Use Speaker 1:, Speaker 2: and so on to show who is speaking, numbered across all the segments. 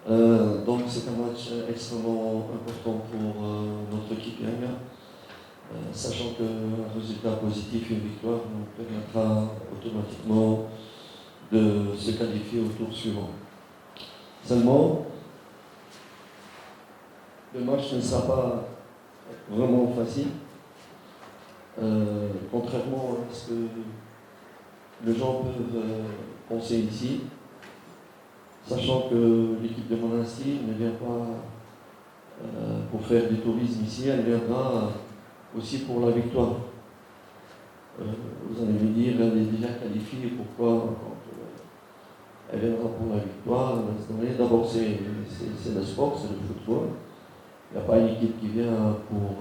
Speaker 1: Donc c'est un match extrêmement important pour notre équipe Yanga, sachant qu'un résultat positif, une victoire, nous permettra automatiquement de se qualifier au tour suivant. Seulement, le match ne sera pas vraiment facile, contrairement à ce que les gens peuvent penser ici, sachant que l'équipe de Monastir ne vient pas pour faire du tourisme ici, elle viendra aussi pour la victoire. Vous allez me dire, elle est déjà qualifiée, pourquoi elle viendra pour la victoire? D'abord, c'est le sport, c'est le football. Il n'y a pas une équipe qui vient pour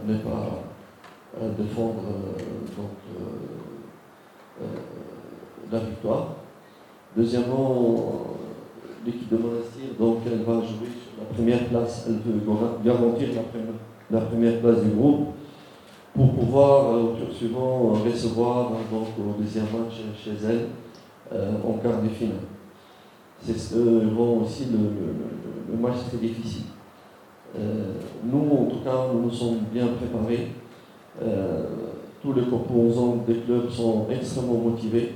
Speaker 1: ne pas défendre la victoire. Deuxièmement, l'équipe de Monastir, donc elle va jouer sur la première place, elle veut garantir la première place du groupe pour pouvoir au tour suivant recevoir donc, au deuxième match chez elle en quart de finale. C'est ce que rend aussi le match très difficile. Nous, en tout cas, nous nous sommes bien préparés. Tous les composants des clubs sont extrêmement motivés,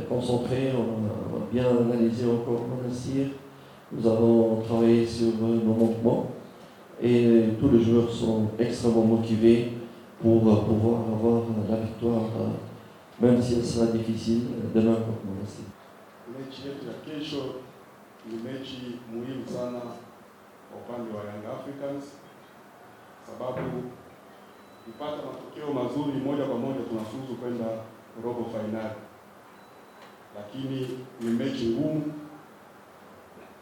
Speaker 1: concentrés. On a bien analysé encore Monastir. Nous avons travaillé sur nos manquements et tous les joueurs sont extrêmement motivés pour pouvoir avoir la victoire, même si elle sera difficile demain contre Monastir.
Speaker 2: Mechi yetu ya kesho ni mechi muhimu sana kwa upande wa Young Africans, sababu kupata matokeo mazuri moja kwa moja tunafuzu kwenda robo finali, lakini ni mechi ngumu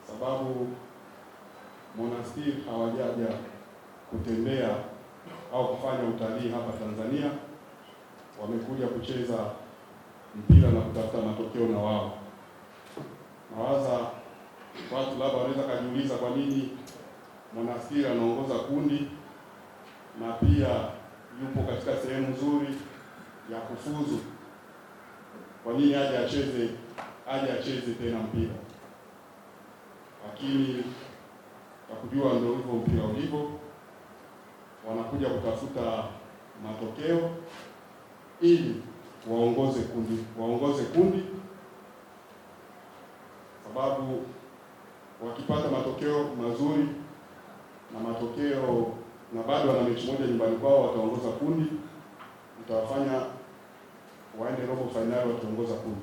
Speaker 2: sababu Monastir hawajaja kutembea au kufanya utalii hapa Tanzania, wamekuja kucheza mpira na kutafuta matokeo na wao. Nawaza watu labda wanaweza kujiuliza kwa nini Monastir anaongoza kundi na pia yupo katika sehemu nzuri ya kufuzu, kwa nini aje acheze tena mpira? Lakini takujua ndio hivyo mpira ulivyo, wanakuja kutafuta matokeo ili waongoze kundi, sababu wakipata matokeo mazuri na bado wana mechi moja nyumbani kwao, wataongoza kundi, itawafanya waende robo finali wataongoza kundi.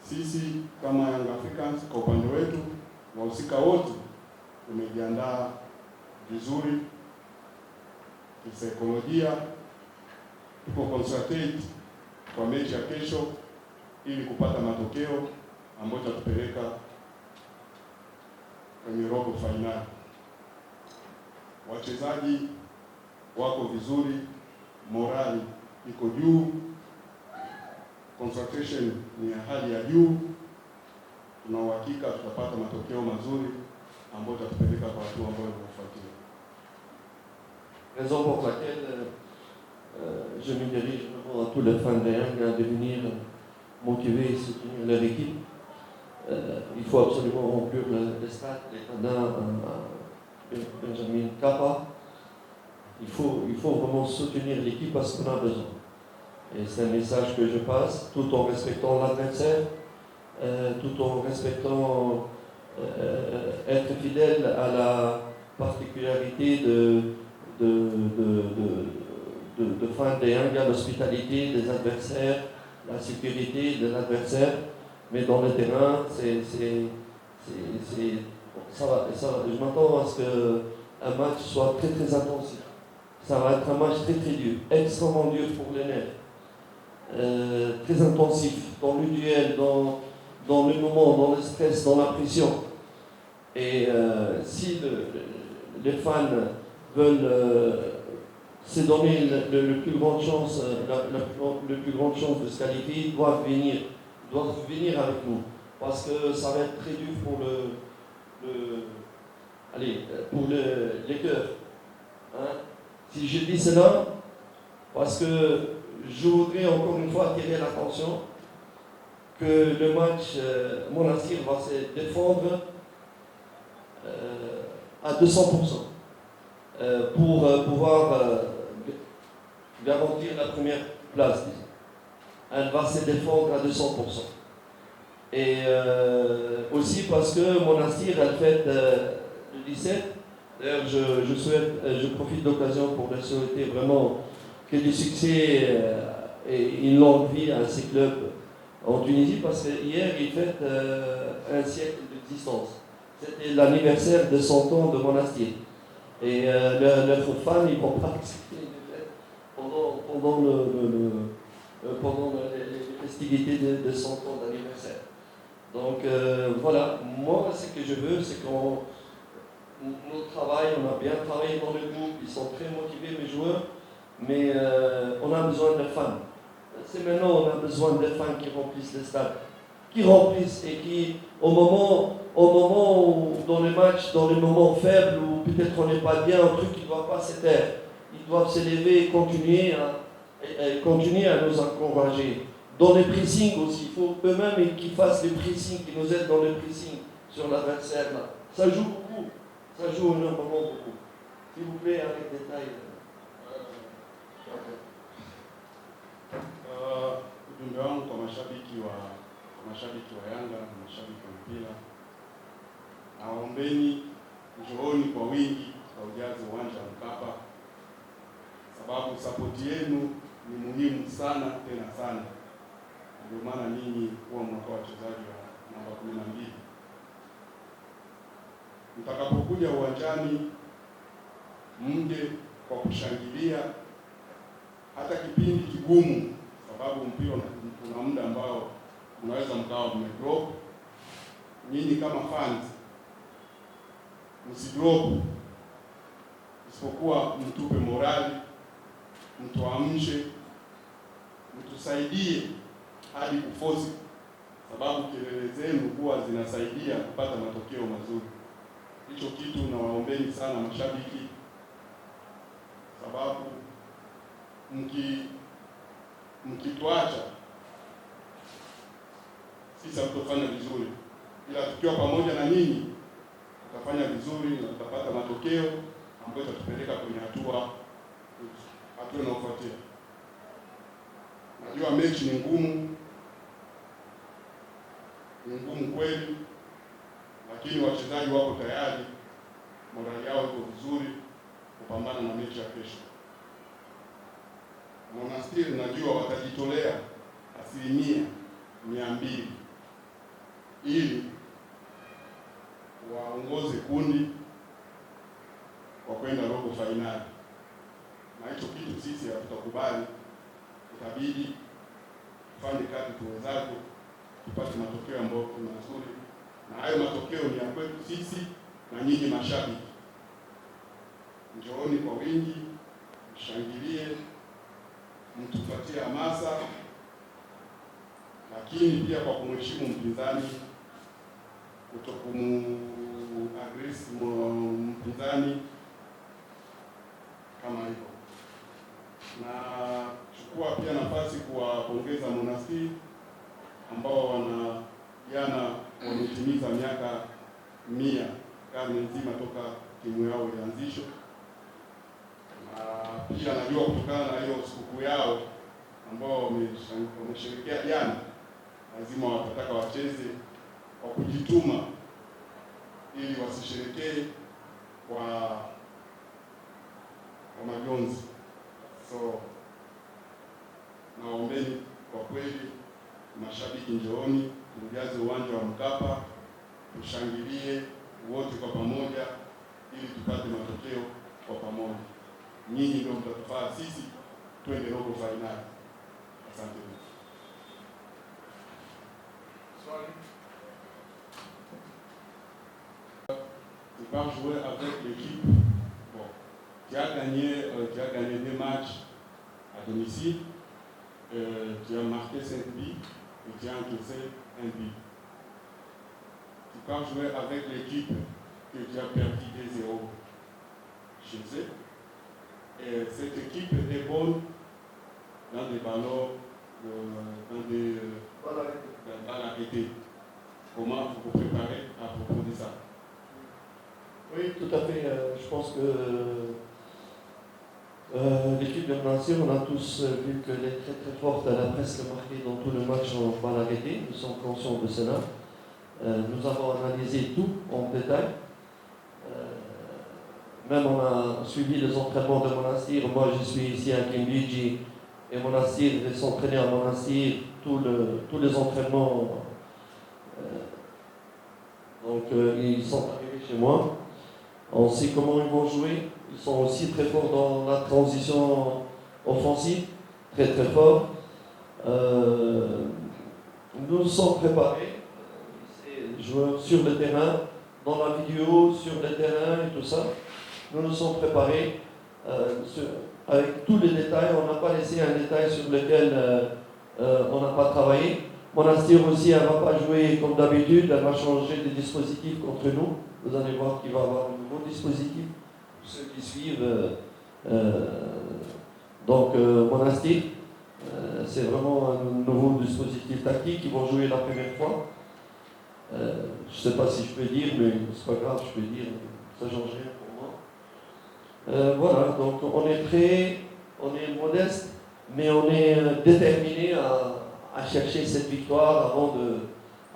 Speaker 2: Sisi kama Young Africans kwa upande wetu, wahusika wote tumejiandaa vizuri kisaikolojia, tuko concentrate kwa mechi ya kesho ili kupata matokeo ambayo tatupeleka kwenye robo finali. Wachezaji wako vizuri, morali iko juu, concentration ni ya hali ya juu. Tuna uhakika tutapata matokeo mazuri ambayo tatupeleka kwa hatua ambayo inafuatia.
Speaker 1: Raison pour laquelle je me dirige à tous les fans de Yanga de venir motiver et soutenir leur équipe. Il faut absolument remplir le stade, l'étendard Benjamin Kappa. Il faut vraiment soutenir l'équipe parce qu'on a besoin. Et c'est un message que je passe, tout en respectant l'adversaire, tout en respectant être fidèle à la particularité de fans de Yanga, l'hospitalité des adversaires, la sécurité de l'adversaire. Mais dans le terrain, je m'attends à ce qu'un match soit très très intensif. Ça va être un match très très dur, extrêmement dur pour les nerfs, très intensif dans le duel, dans le moment, dans le stress, dans la pression. Et si les fans veulent se donner le plus grande chance, la plus grande chance de se qualifier, ils doivent venir avec nous, parce que ça va être très dur pour les cœurs. Hein? Si je dis cela, parce que je voudrais encore une fois attirer l'attention que le match Monastir va se défendre à 200% pour pouvoir garantir la première place, disons. Elle va se défendre à 200%. Et aussi parce que Monastir, elle fête le 17. D'ailleurs, je profite de l'occasion pour leur souhaiter vraiment que du succès et une longue vie à ces clubs en Tunisie, parce que hier, ils fêtent un siècle d'existence. C'était l'anniversaire de 100 ans de Monastir. Et leurs fans, ils vont pas accepter une fête pendant les festivités de 100 ans d'anniversaire. Donc voilà, moi ce que je veux, c'est qu'on travaille, on a bien travaillé dans le groupe, ils sont très motivés mes joueurs, mais on a besoin de fans. C'est maintenant on a besoin de fans qui remplissent le stade, qui remplissent et qui, au moment où, dans les matchs, dans les moments faibles, où peut-être on n'est pas bien, un truc qui ne doit pas se taire, ils doivent s'élever et continuer à nous encourager. Dans les pressings aussi, il faut eux-mêmes qu'ils fassent les pressings, qu'ils nous aident dans les pressings sur l'adversaire. Là. Ça joue beaucoup, ça joue énormément beaucoup. S'il vous plaît, avec détail.
Speaker 2: Ujumbe wangu kwa mashabiki wa Yanga na mashabiki wa mpira, naombeni njooni kwa wingi ujaze uwanja wa Mkapa, sababu sapoti yenu ni muhimu sana, tena sana. Ndio maana ninyi huwa mnakuwa wachezaji wa namba 12. Mtakapokuja uwanjani, mje kwa kushangilia hata kipindi kigumu, sababu mpira una muda ambao unaweza mkawa mmedrop. Nyinyi kama fans msidrop, isipokuwa mtupe morali, mtuamshe, mtusaidie hadi kufosi, sababu kelele zenu huwa zinasaidia kupata matokeo mazuri. Hicho kitu nawaombeni sana mashabiki, sababu mkituacha sisi hatutafanya vizuri, ila tukiwa pamoja na nyinyi tutafanya vizuri na tutapata matokeo ambayo itatupeleka kwenye hatua inayofuatia. Najua mechi ni ngumu kweli, lakini wachezaji wako tayari, morali yao iko vizuri kupambana na mechi ya kesho. Monastir najua watajitolea 200% ili waongoze kundi kwa kwenda robo fainali, na hicho kitu sisi hatutakubali. Itabidi tufanye kazi tuwezavyo tupate matokeo ambayo ni mazuri, na hayo matokeo ni ya kwetu sisi na nyinyi mashabiki. Njooni kwa wingi, mshangilie, mtupatie hamasa, lakini pia kwa kumheshimu mpinzani, kutokumu-agresi mpinzani kama hivyo. Na chukua pia nafasi kuwapongeza Monastir ambao jana wametimiza miaka 100, karne nzima toka timu yao ilianzishwa. Na pia najua kutokana na hiyo sikukuu yao ambao wamesherehekea jana, lazima watataka wacheze kwa kujituma ili wasisherehekee kwa majonzi. So naombeni kwa kweli mashabiki, njooni tujaze uwanja wa Mkapa, tushangilie wote kwa pamoja ili tupate matokeo kwa pamoja. Nyinyi ndio mtatufaa sisi twende robo finali. Asante. Swali. Tu vas jouer avec l'équipe. Bon, tu as gagné 2 matchs à domicile. Tu as marqué 5 buts et tu as encaissé 1 but. Tu peux jouer avec l'équipe que tu as perdu 2-0 chez eux. Et cette équipe est bonne dans des ballons, dans l'arrêté. Comment vous vous préparez à propos de ça?
Speaker 1: l'équipe de Monastir, on a tous vu qu'elle est très très forte, elle a presque marqué dans tout le match en balle arrêtée, nous sommes conscients de cela. Nous avons analysé tout en détail. Même on a suivi les entraînements de Monastir. Moi je suis ici à Kimbiji et Monastir est s'entraîner à Monastir, tous les entraînements. Ils sont arrivés chez moi. On sait comment ils vont jouer. Ils sont aussi très forts dans la transition offensive, très très forts. Nous sommes préparés, ces joueurs sur le terrain, dans la vidéo, sur le terrain et tout ça. Nous nous sommes préparés avec tous les détails. On n'a pas laissé un détail sur lequel on n'a pas travaillé. Monastir aussi, elle ne va pas jouer comme d'habitude, elle va changer de dispositif contre nous. Vous allez voir qu'il va y avoir un nouveau dispositif pour ceux qui suivent. Monastir, c'est vraiment un nouveau dispositif tactique. Ils vont jouer la première fois. Je ne sais pas si je peux dire, mais c'est pas grave, je peux dire, ça ne change rien pour moi. Voilà, donc on est prêt, on est modeste, mais on est déterminé à chercher cette victoire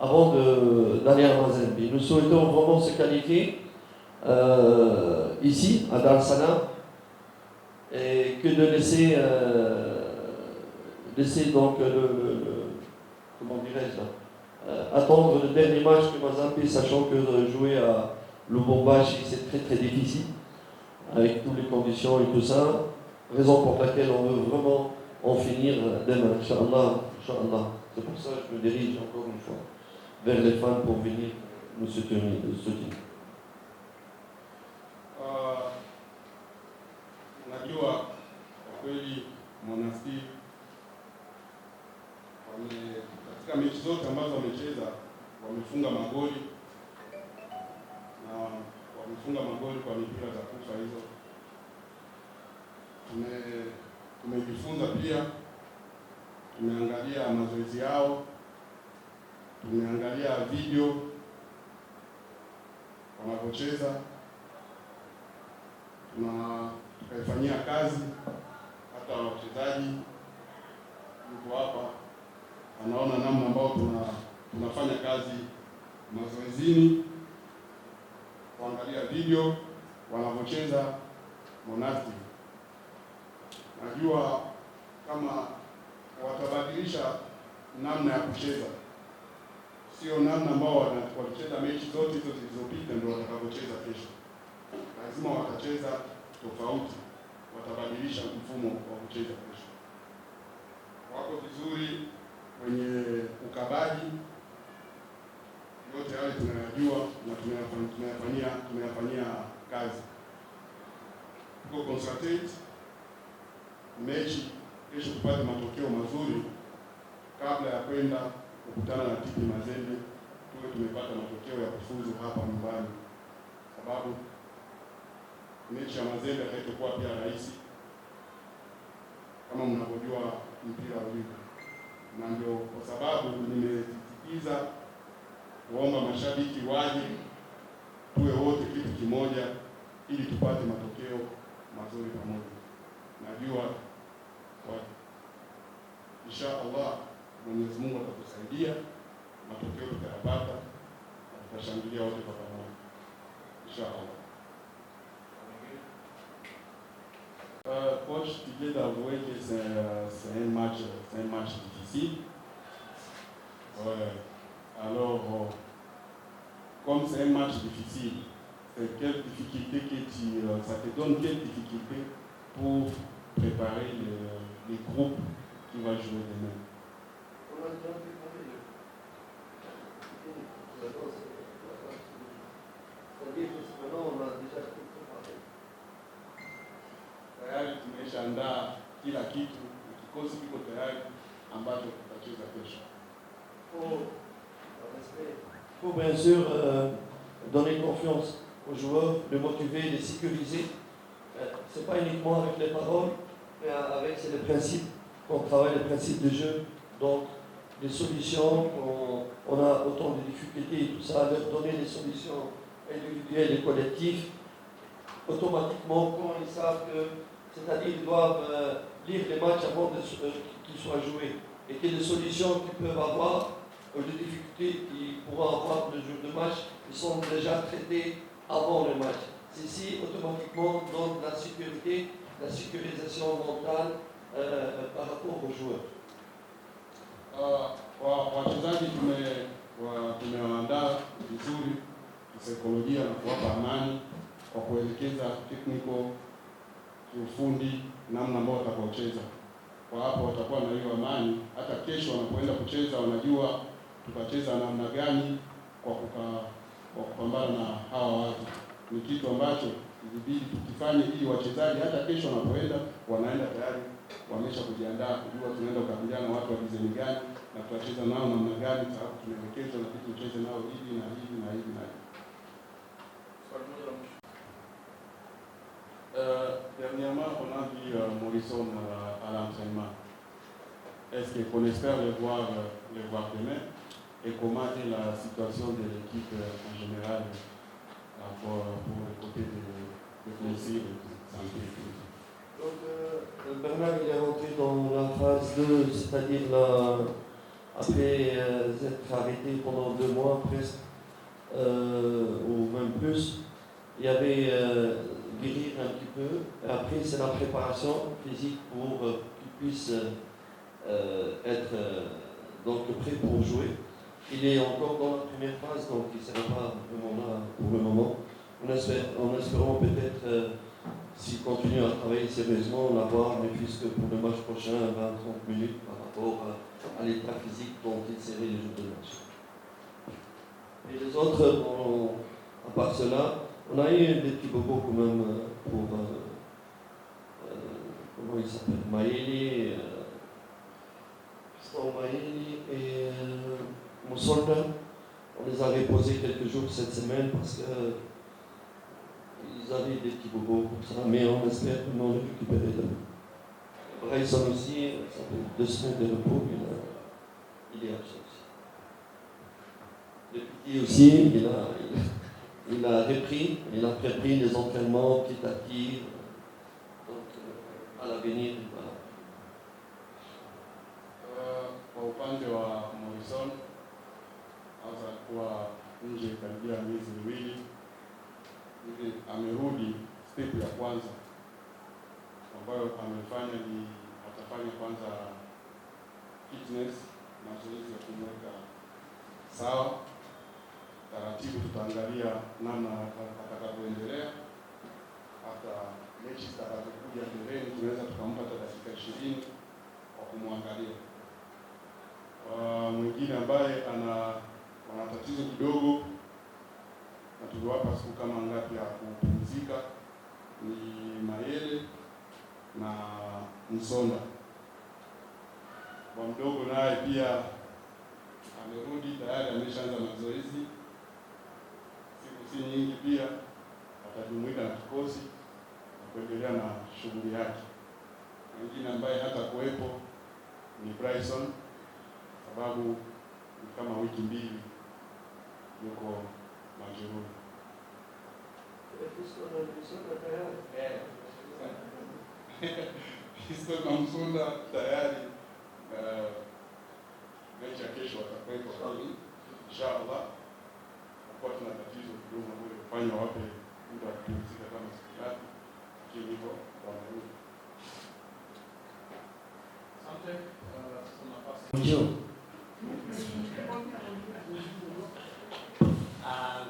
Speaker 1: avant d'aller à Mazembe. Nous souhaitons vraiment se qualifier ici, à Dar es Salaam, et que de laisser donc comment dirais-je, attendre le dernier match de Mazembe, sachant que jouer à Lubumbashi c'est très très difficile, avec toutes les conditions et tout ça, raison pour laquelle on veut vraiment en finir demain, Inch'Allah. C'est pour ça que je me dirige encore une fois vers les fans pour venir nous soutenir.
Speaker 2: Unajua kwa kweli Monastir katika mechi zote ambazo wamecheza wamefunga magoli na wamefunga magoli kwa mipira za kufa hizo. Tumejifunza pia, tumeangalia mazoezi yao, tumeangalia video wanapocheza, tukaifanyia kazi. Hata wachezaji yuko hapa anaona namna ambayo tunafanya kazi mazoezini, kuangalia video wanapocheza Monastir. Najua kama watabadilisha namna ya kucheza, sio namna ambao walicheza mechi zote hizo zilizopita ndio watakapocheza kesho. Lazima watacheza tofauti, watabadilisha mfumo wa kucheza kesho. Wako vizuri kwenye ukabaji, yote yale tunayajua na tunayafanyia kazi. Tuko concentrate mechi kesho tupate matokeo mazuri kabla ya kwenda kukutana na TP Mazembe, tuwe tumepata matokeo ya kufuzu hapa nyumbani, sababu mechi ya Mazembe haitakuwa pia rahisi kama mnavyojua mpira ulivyo, na ndio kwa sababu nimesisitiza kuomba mashabiki waje tuwe wote kitu kimoja ili tupate matokeo mazuri pamoja. Najua kwa insha Allah Mwenyezi Mungu atatusaidia, matokeo tutayapata na tutashangilia wote kwa pamoja insha Allah. Coach, tu viens d'avouer que c'est un match difficile. Alors, comme c'est un match difficile, c'est quelle difficulté ça te donne quelle difficulté pour préparer les groupes qui vont jouer demain? Tayari tumeshaandaa kila kitu, kikosi kiko tayari ambacho tutacheza kesho.
Speaker 1: Il faut bien sûr donner confiance aux joueurs, les motiver, les sécuriser. Ce n'est pas uniquement avec les paroles, mais avec les principes, qu'on travaille les principes de jeu. Donc, les solutions, on a autant de difficultés et tout ça, leur donner des solutions individuelles et collectives automatiquement quand ils savent que, c'est-à-dire ils doivent lire les matchs avant qu'ils soient joués, et que les solutions qu'ils peuvent avoir, les difficultés qu'ils pourront avoir le jour de match, ils sont déjà traitées avant le match. Ceci automatiquement donne la sécurité, la sécurisation mentale par rapport aux joueurs.
Speaker 2: Wachezaji tumewaandaa vizuri kisaikolojia na kuwapa amani kwa kuelekeza technical, kiufundi, namna ambao watakaocheza. Kwa hapo watakuwa na hiyo amani, hata kesho wanapoenda kucheza wanajua tutacheza namna gani kwa kupambana na hawa watu. Ni kitu ambacho ilibidi tukifanye ili wachezaji hata kesho wanapoenda wanaenda tayari wamesha kujiandaa kujua tunaenda kukabiliana na watu wa design gani na tutacheza nao namna gani, sababu tumeelekezwa na kitu tucheze nao hivi na hivi na hivi na hivi. Dernièrement, on a vu Morrison à l'entraînement. Est-ce qu'on espère les voir demain? Et comment est la situation de l'équipe en général pour le côté de blessures, de santé?
Speaker 1: Donc, Bernard il est rentré dans la phase 2, c'est-à-dire après être arrêté pendant 2 mois presque, ou même plus. Il y avait guérir un petit peu. Et après, c'est la préparation physique pour qu'il puisse être donc prêt pour jouer. Il est encore dans la première phase, donc il ne sera pas vraiment là pour le moment. En espérant peut-être, s'il continue à travailler sérieusement, l'avoir, mais puisque pour le match prochain, 20-30 minutes par rapport à l'état physique dont il serait les jours de match. Et les autres, à part cela, on a eu des petits bobos quand même pour, comment il s'appelle, Maïli, et Moussolda. On les a reposés quelques jours cette semaine parce que ils avaient des petits bobos comme ça, mais on espère vraiment les récupérer demain. Bryson aussi, ça fait 2 semaines de repos, il est absent aussi. Le petit aussi, il a repris les entraînements petit à petit. Donc, à l'avenir, voilà.
Speaker 2: Kwa upande wa Morrison, hasa kuwa nje karibia miezi miwili hivi, amerudi step ya kwanza ambayo amefanya ni atafanya kwanza fitness, mazoezi ya kumweka sawa. Taratibu tutaangalia namna atakavyoendelea. Hata mechi zitakazokuja mbeleni tunaweza tukampa dakika 20 kwa kumwangalia. Mwingine ambaye ana tatizo kidogo na tuliwapa siku kama ngapi ya kupumzika ni Mayele na Msonda. Kwa mdogo naye pia amerudi tayari, ameshaanza mazoezi. Siku si nyingi pia atajumuika na kikosi na kuendelea na shughuli yake. Mwingine ambaye hata kuwepo ni Bryson, sababu ni kama wiki 2 yuko majeruhi. Kristo na Msonda tayari mechi ya kesho watakuwepo inshallah. Kwa tuna tatizo kidogo kule kufanya wape muda wa kupumzika kama siku 3, lakini hivyo wanarudi. Asante.
Speaker 3: Bonjour.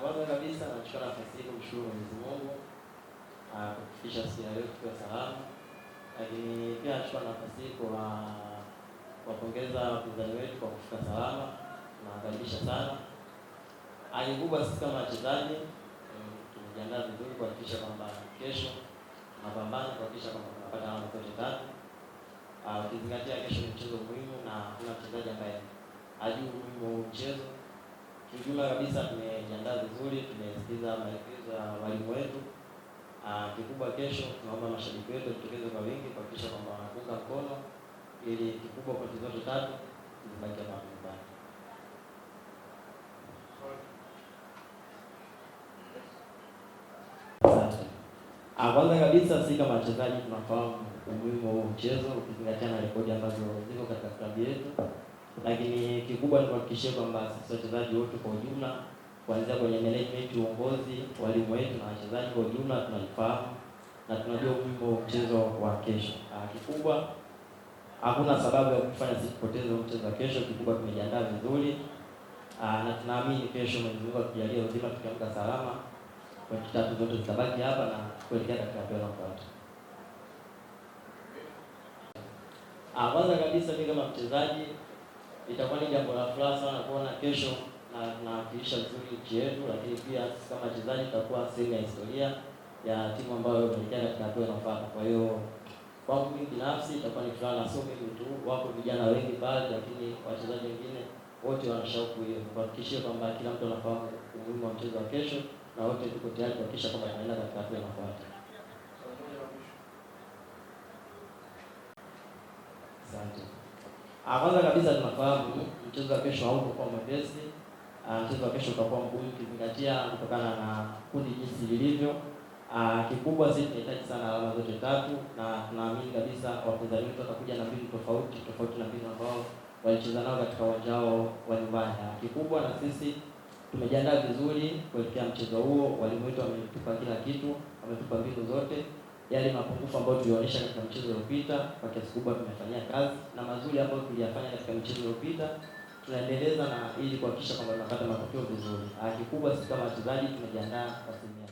Speaker 3: Kwanza kabisa nachukua nafasi hii kumshukuru Mwenyezi Mungu kufikisha siku ya leo tukiwa salama, lakini pia nachukua nafasi hii kuwapongeza wapinzani wetu kwa kufika salama. Tunawakaribisha sana. Kubwa sisi kama wachezaji tumejiandaa vizuri kuhakikisha kwamba kesho tunapambana kuhakikisha kwamba tunapata alama zote 3. Ukizingatia kesho ni mchezo muhimu na kuna mchezaji ambaye hajui umuhimu wa mchezo. Kijumla kabisa tumejiandaa vizuri, tumesikiza maelekezo ya walimu wetu. Kikubwa kesho tunaomba mashabiki wetu wajitokeze kwa wingi kuhakikisha kwamba wanaunga mkono ili kikubwa pointi zote 3 zibaki hapa nyumbani. Kwanza kabisa sisi kama wachezaji tunafahamu umuhimu wa mchezo ukizingatia na rekodi ambazo ziko katika klabu yetu, lakini kikubwa ni kuhakikisha kwamba sisi wachezaji wote kwa ujumla, kuanzia kwenye management, uongozi, walimu wetu na wachezaji kwa ujumla tunafahamu na tunajua umuhimu wa mchezo wa kesho. Kikubwa hakuna sababu ya kufanya sisi kupoteza mchezo wa kesho. Kikubwa tumejiandaa vizuri na tunaamini kesho Mwenyezi Mungu atujalie uzima tukiamka salama, pointi 3 zote zitabaki hapa na kuelekea katika hatua inayofuata. Kwanza kabisa mimi kama mchezaji itakuwa ni jambo la furaha sana kuona kesho na tunawakilisha vizuri nchi yetu, lakini pia kama wachezaji tutakuwa sehemu ya historia ya timu ambayo inaelekea katika hatua inayofuata. Kwa hiyo kwangu mimi binafsi itakuwa ni furaha, na sio mimi tu, wako vijana wengi pale, lakini wachezaji wengine wote wana shauku hiyo, kuhakikisha kwamba kila mtu anafahamu umuhimu wa mchezo wa kesho na wote tuko tayari kuhakikisha kwamba tunaenda katika hatua inayofuata. Asante. Kwanza kabisa tunafahamu mchezo wa kesho hautakuwa mwepesi. Mchezo wa kesho utakuwa mgumu ukizingatia kutokana na kundi jinsi lilivyo. Kikubwa sisi tunahitaji sana alama zote 3 na tunaamini kabisa wapinzani wetu watakuja na mbinu tofauti na mbinu ambao walicheza nao katika uwanja wao wa nyumbani. Kikubwa na sisi tumejiandaa vizuri kuelekea mchezo huo. Walimu wetu wametupa kila kitu, wametupa mbinu zote. Yale mapungufu ambayo tulionyesha katika mchezo uliopita kwa kiasi kubwa tumefanyia kazi, na mazuri ambayo tuliyafanya katika mchezo uliopita tunaendeleza na ili kuhakikisha kwamba tunapata matokeo vizuri. Kikubwa sisi kama wachezaji tumejiandaa kwa asilimia